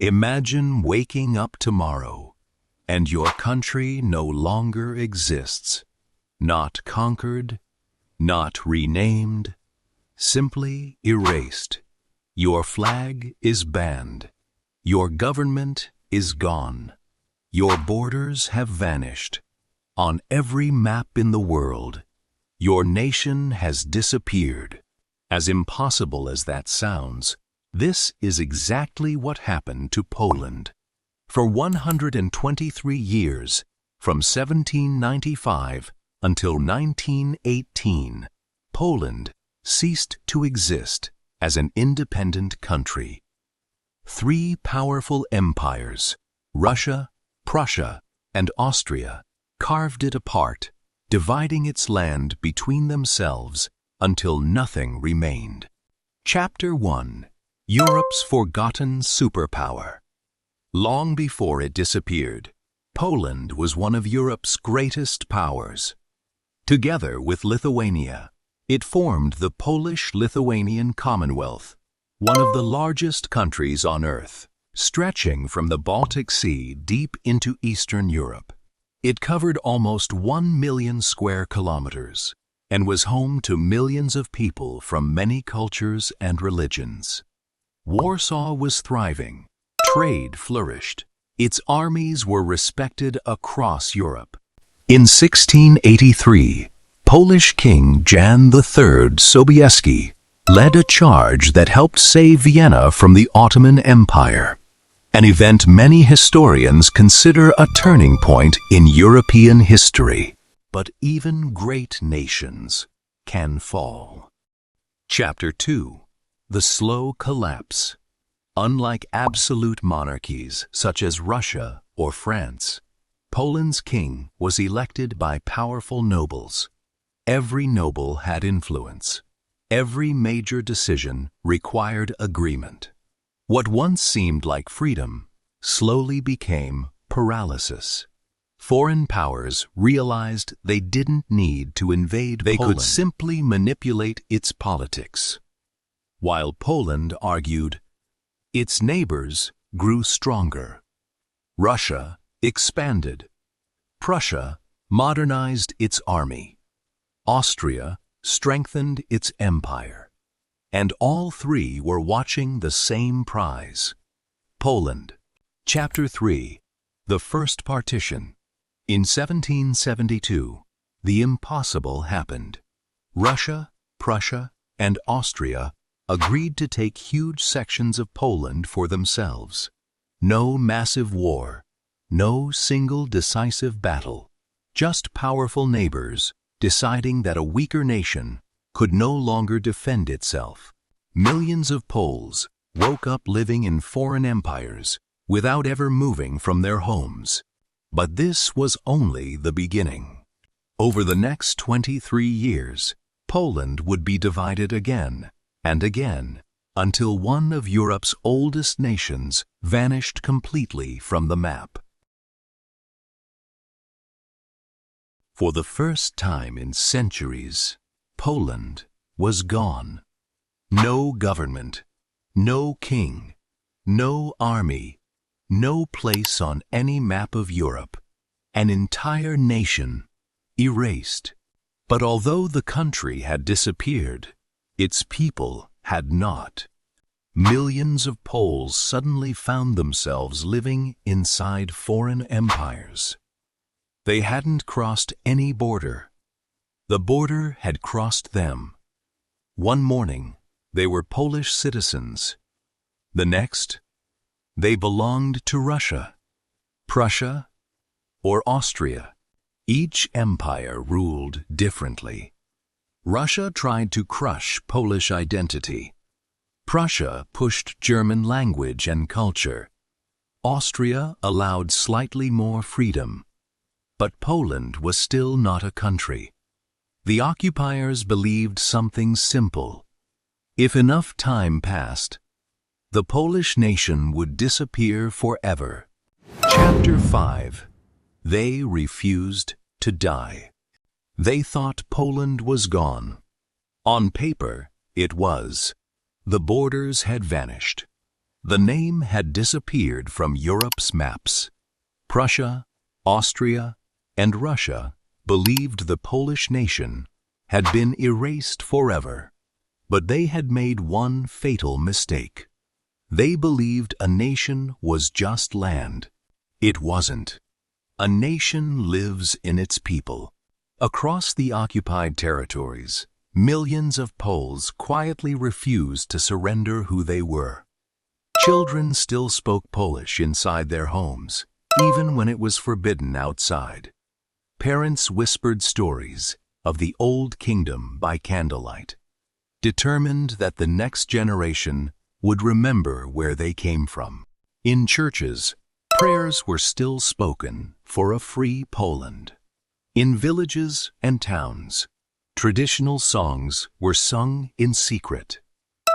Imagine waking up tomorrow, and your country no longer exists. Not conquered, not renamed, simply erased. Your flag is banned. Your government is gone. Your borders have vanished. On every map in the world, your nation has disappeared. As impossible as that sounds, this is exactly what happened to Poland. For 123 years, from 1795 until 1918, Poland ceased to exist as an independent country. Three powerful empires, Russia, Prussia, and Austria, carved it apart, dividing its land between themselves until nothing remained. Chapter 1. Europe's Forgotten Superpower. Long before it disappeared, Poland was one of Europe's greatest powers. Together with Lithuania, it formed the Polish-Lithuanian Commonwealth, one of the largest countries on Earth, stretching from the Baltic Sea deep into Eastern Europe. It covered almost 1 million square kilometers and was home to millions of people from many cultures and religions. Warsaw was thriving. Trade flourished. Its armies were respected across Europe. In 1683, Polish King Jan III Sobieski led a charge that helped save Vienna from the Ottoman Empire, an event many historians consider a turning point in European history. But even great nations can fall. Chapter 2. The Slow Collapse. Unlike absolute monarchies such as Russia or France, Poland's king was elected by powerful nobles. Every noble had influence. Every major decision required agreement. What once seemed like freedom slowly became paralysis. Foreign powers realized they didn't need to invade Poland. They could simply manipulate its politics. While Poland argued, its neighbors grew stronger. Russia expanded. Prussia modernized its army. Austria strengthened its empire. And all three were watching the same prize: Poland. Chapter 3. The First Partition. In 1772, the impossible happened. Russia, Prussia, and Austria agreed to take huge sections of Poland for themselves. No massive war, no single decisive battle, just powerful neighbors deciding that a weaker nation could no longer defend itself. Millions of Poles woke up living in foreign empires without ever moving from their homes. But this was only the beginning. Over the next 23 years, Poland would be divided again and again until one of Europe's oldest nations vanished completely from the map. For the first time in centuries, Poland was gone. No government, no king, no army, no place on any map of Europe. An entire nation erased. But although the country had disappeared, its people had not. Millions of Poles suddenly found themselves living inside foreign empires. They hadn't crossed any border. The border had crossed them. One morning, they were Polish citizens. The next, they belonged to Russia, Prussia, or Austria. Each empire ruled differently. Russia tried to crush Polish identity. Prussia pushed German language and culture. Austria allowed slightly more freedom. But Poland was still not a country. The occupiers believed something simple. If enough time passed, the Polish nation would disappear forever. Chapter 5. They refused to die. They thought Poland was gone. On paper, it was. The borders had vanished. The name had disappeared from Europe's maps. Prussia, Austria, and Russia believed the Polish nation had been erased forever. But they had made one fatal mistake. They believed a nation was just land. It wasn't. A nation lives in its people. Across the occupied territories, millions of Poles quietly refused to surrender who they were. Children still spoke Polish inside their homes, even when it was forbidden outside. Parents whispered stories of the old kingdom by candlelight, determined that the next generation would remember where they came from. In churches, prayers were still spoken for a free Poland. In villages and towns, traditional songs were sung in secret.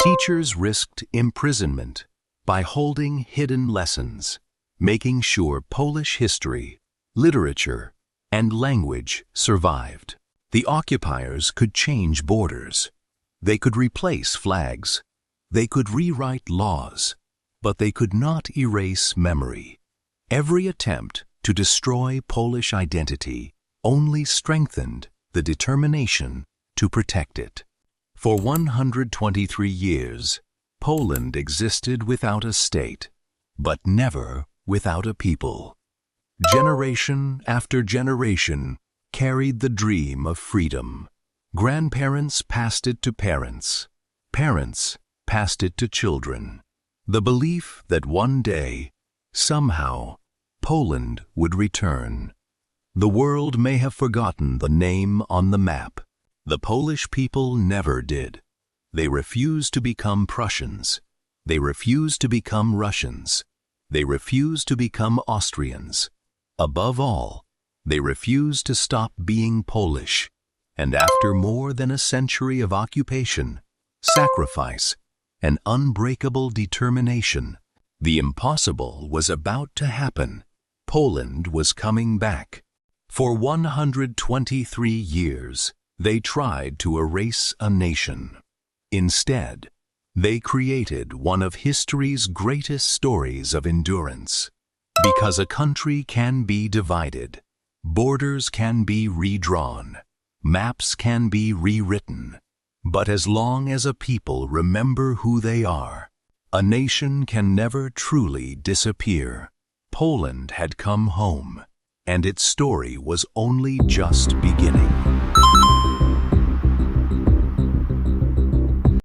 Teachers risked imprisonment by holding hidden lessons, making sure Polish history, literature, and language survived. The occupiers could change borders. They could replace flags. They could rewrite laws, but they could not erase memory. Every attempt to destroy Polish identity only strengthened the determination to protect it. For 123 years, Poland existed without a state, but never without a people. Generation after generation carried the dream of freedom. Grandparents passed it to parents. Parents passed it to children. The belief that one day, somehow, Poland would return. The world may have forgotten the name on the map. The Polish people never did. They refused to become Prussians. They refused to become Russians. They refused to become Austrians. Above all, they refused to stop being Polish. And after more than a century of occupation, sacrifice, and unbreakable determination, the impossible was about to happen. Poland was coming back. For 123 years, they tried to erase a nation. Instead, they created one of history's greatest stories of endurance. Because a country can be divided, borders can be redrawn, maps can be rewritten, but as long as a people remember who they are, a nation can never truly disappear. Poland had come home, and its story was only just beginning.